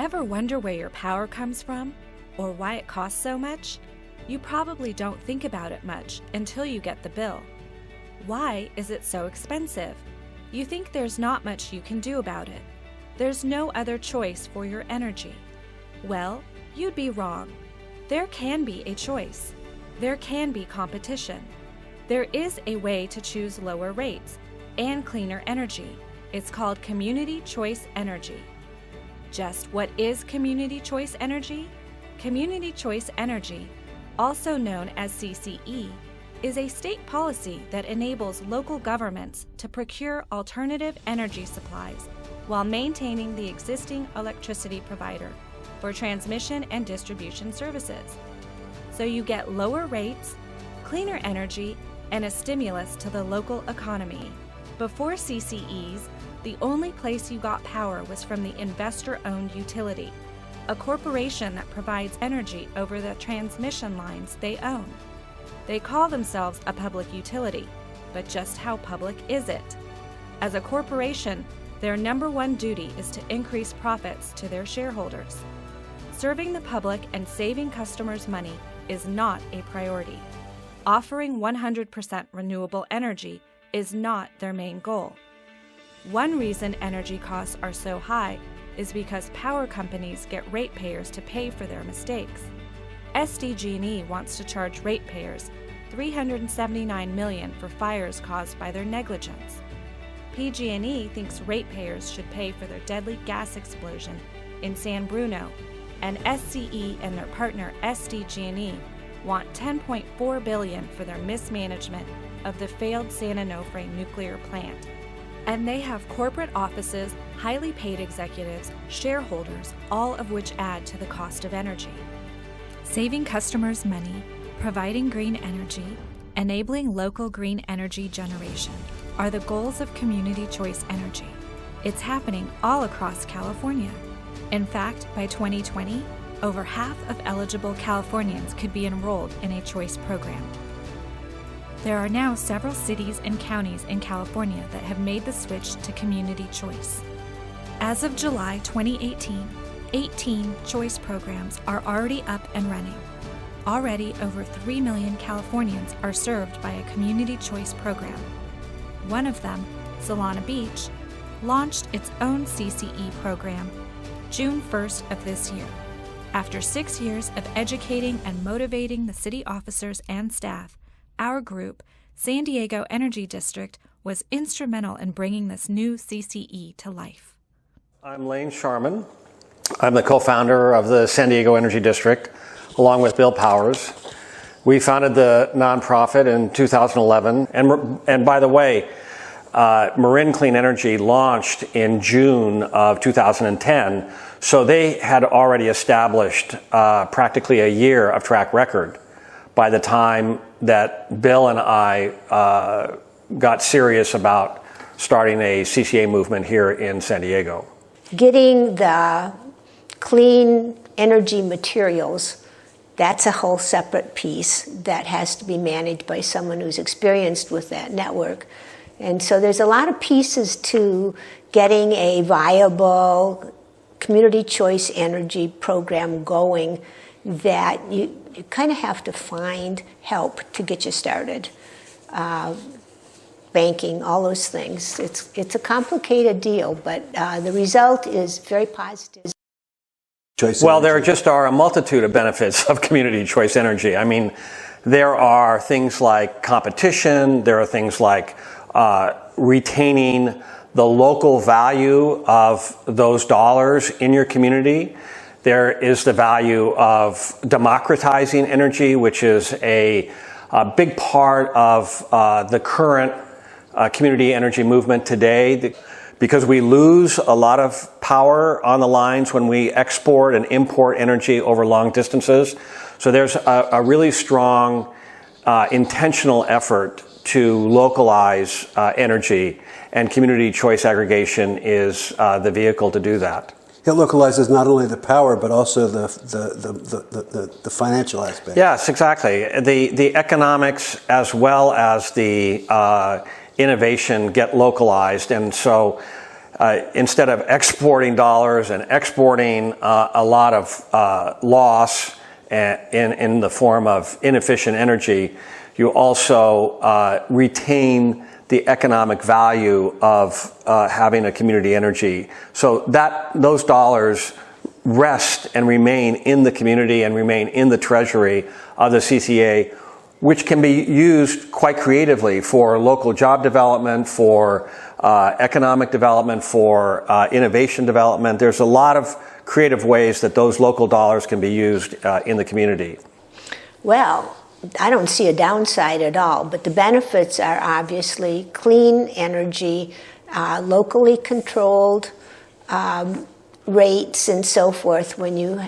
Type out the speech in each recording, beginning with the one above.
Ever wonder where your power comes from or why it costs so much? You probably don't think about it much until you get the bill. Why is it so expensive? You think there's not much you can do about it. There's no other choice for your energy. Well, you'd be wrong. There can be a choice. There can be competition. There is a way to choose lower rates and cleaner energy. It's called Community Choice Energy. Just what is Community Choice Energy? Community Choice Energy, also known as CCE, is a state policy that enables local governments to procure alternative energy supplies while maintaining the existing electricity provider for transmission and distribution services. So you get lower rates, cleaner energy, and a stimulus to the local economy. Before CCEs, the only place you got power was from the investor-owned utility, a corporation that provides energy over the transmission lines they own. They call themselves a public utility, but just how public is it? As a corporation, their number one duty is to increase profits to their shareholders. Serving the public and saving customers money is not a priority. Offering 100% renewable energy is not their main goal. One reason energy costs are so high is because power companies get ratepayers to pay for their mistakes. SDG&E wants to charge ratepayers $379 million for fires caused by their negligence. PG&E thinks ratepayers should pay for their deadly gas explosion in San Bruno, and SCE and their partner SDG&E want $10.4 billion for their mismanagement of the failed San Onofre nuclear plant. And they have corporate offices, highly paid executives, shareholders, all of which add to the cost of energy. Saving customers money, providing green energy, enabling local green energy generation are the goals of Community Choice Energy. It's happening all across California. In fact, by 2020, over half of eligible Californians could be enrolled in a choice program. There are now several cities and counties in California that have made the switch to community choice. As of July 2018, 18 choice programs are already up and running. Already over 3 million Californians are served by a community choice program. One of them, Solana Beach, launched its own CCE program June 1st of this year. After 6 years of educating and motivating the city officers and staff, our group, San Diego Energy District, was instrumental in bringing this new CCE to life. I'm Lane Sharman. I'm the co-founder of the San Diego Energy District, along with Bill Powers. We founded the nonprofit in 2011, and by the way, Marin Clean Energy launched in June of 2010, so they had already established practically a year of track record by the time that Bill and I got serious about starting a CCA movement here in San Diego. Getting the clean energy materials, that's a whole separate piece that has to be managed by someone who's experienced with that network. And so there's a lot of pieces to getting a viable community choice energy program going that you kind of have to find help to get you started. Banking, all those things. It's a complicated deal, but the result is very positive. Well, there just are a multitude of benefits of community choice energy. I mean, there are things like competition, there are things like retaining the local value of those dollars in your community. There is the value of democratizing energy, which is a big part of the current community energy movement today, because we lose a lot of power on the lines when we export and import energy over long distances. So there's a really strong intentional effort to localize energy, and community choice aggregation is the vehicle to do that. It localizes not only the power, but also the financial aspect. Yes, exactly. The economics as well as the innovation get localized, and so instead of exporting dollars and exporting a lot of loss in the form of inefficient energy, you also retain the economic value of having a community energy. So those dollars rest and remain in the community and remain in the treasury of the CCA, which can be used quite creatively for local job development, for economic development, for innovation development. There's a lot of creative ways that those local dollars can be used in the community. Well, I don't see a downside at all, but the benefits are obviously clean energy, locally controlled rates and so forth when you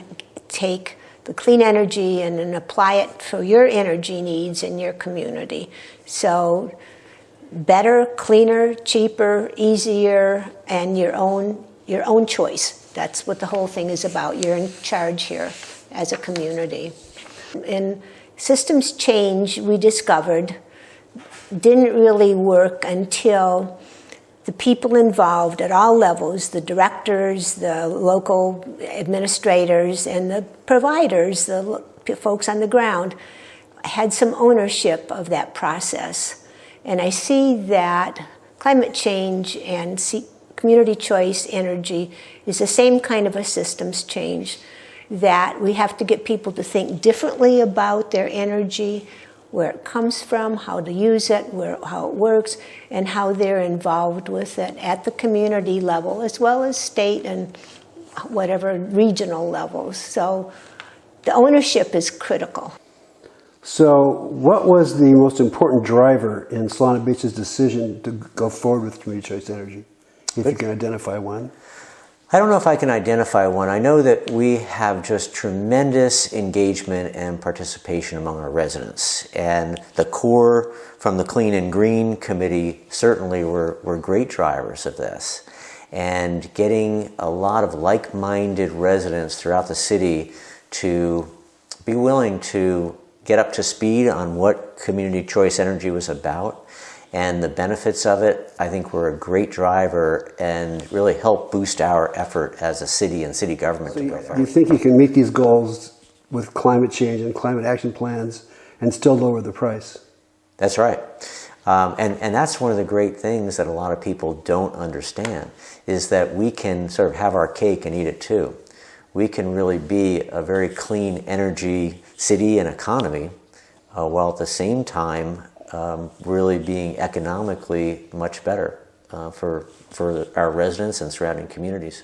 take the clean energy and then apply it for your energy needs in your community. So better, cleaner, cheaper, easier, and your own choice. That's what the whole thing is about. You're in charge here as a community. And systems change, we discovered, didn't really work until the people involved at all levels, the directors, the local administrators, and the providers, the folks on the ground, had some ownership of that process. And I see that climate change and community choice energy is the same kind of a systems change, that we have to get people to think differently about their energy, where it comes from, how to use it, how it works, and how they're involved with it at the community level, as well as state and whatever regional levels. So the ownership is critical. So what was the most important driver in Solana Beach's decision to go forward with community choice energy, if you can identify one? I don't know if I can identify one. I know that we have just tremendous engagement and participation among our residents. And the core from the Clean and Green Committee certainly were great drivers of this. And getting a lot of like-minded residents throughout the city to be willing to get up to speed on what community choice energy was about and the benefits of it, I think, were a great driver and really helped boost our effort as a city and city government to go forward. You think you can meet these goals with climate change and climate action plans and still lower the price? That's right. And that's one of the great things that a lot of people don't understand, is that we can sort of have our cake and eat it too. We can really be a very clean energy city and economy while at the same time really being economically much better for our residents and surrounding communities.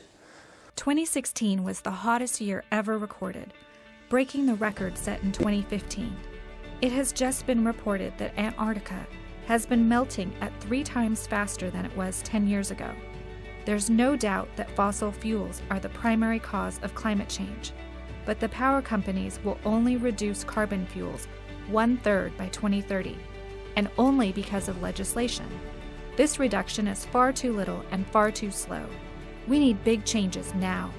2016 was the hottest year ever recorded, breaking the record set in 2015. It has just been reported that Antarctica has been melting at 3 times faster than it was 10 years ago. There's no doubt that fossil fuels are the primary cause of climate change, but the power companies will only reduce carbon fuels 1/3 by 2030. And only because of legislation. This reduction is far too little and far too slow. We need big changes now.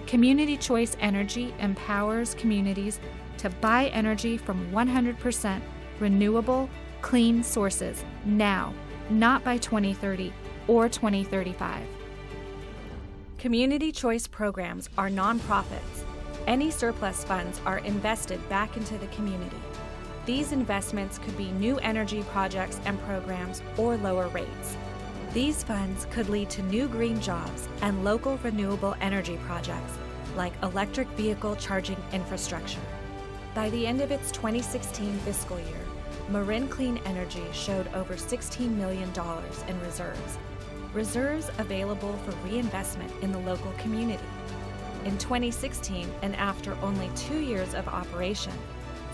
Community choice energy empowers communities to buy energy from 100% renewable, clean sources now, not by 2030 or 2035. Community choice programs are nonprofits. Any surplus funds are invested back into the community. These investments could be new energy projects and programs or lower rates. These funds could lead to new green jobs and local renewable energy projects like electric vehicle charging infrastructure. By the end of its 2016 fiscal year, Marin Clean Energy showed over $16 million in reserves available for reinvestment in the local community. In 2016, and after only 2 years of operation,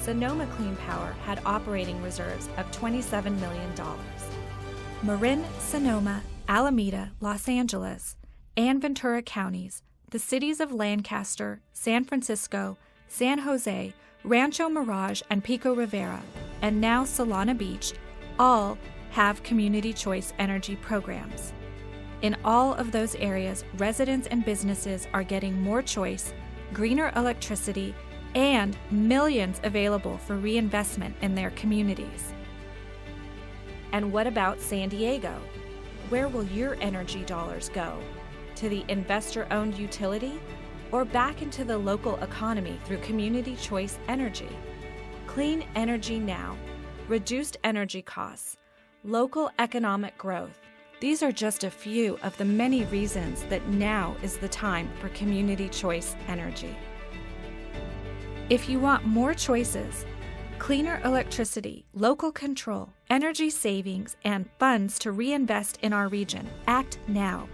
Sonoma Clean Power had operating reserves of $27 million. Marin, Sonoma, Alameda, Los Angeles, and Ventura counties, the cities of Lancaster, San Francisco, San Jose, Rancho Mirage, and Pico Rivera, and now Solana Beach, all have community choice energy programs. In all of those areas, residents and businesses are getting more choice, greener electricity, and millions available for reinvestment in their communities. And what about San Diego? Where will your energy dollars go? To the investor-owned utility or back into the local economy through Community Choice Energy? Clean energy now, reduced energy costs, local economic growth. These are just a few of the many reasons that now is the time for Community Choice Energy. If you want more choices, cleaner electricity, local control, energy savings, and funds to reinvest in our region, act now.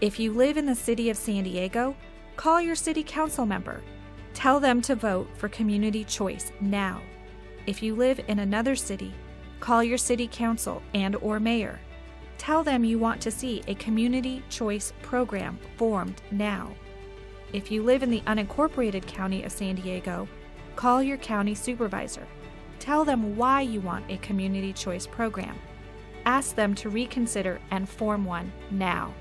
If you live in the city of San Diego, call your city council member. Tell them to vote for Community Choice now. If you live in another city, call your city council and/or mayor. Tell them you want to see a Community Choice program formed now. If you live in the unincorporated county of San Diego, call your county supervisor. Tell them why you want a Community Choice program. Ask them to reconsider and form one now.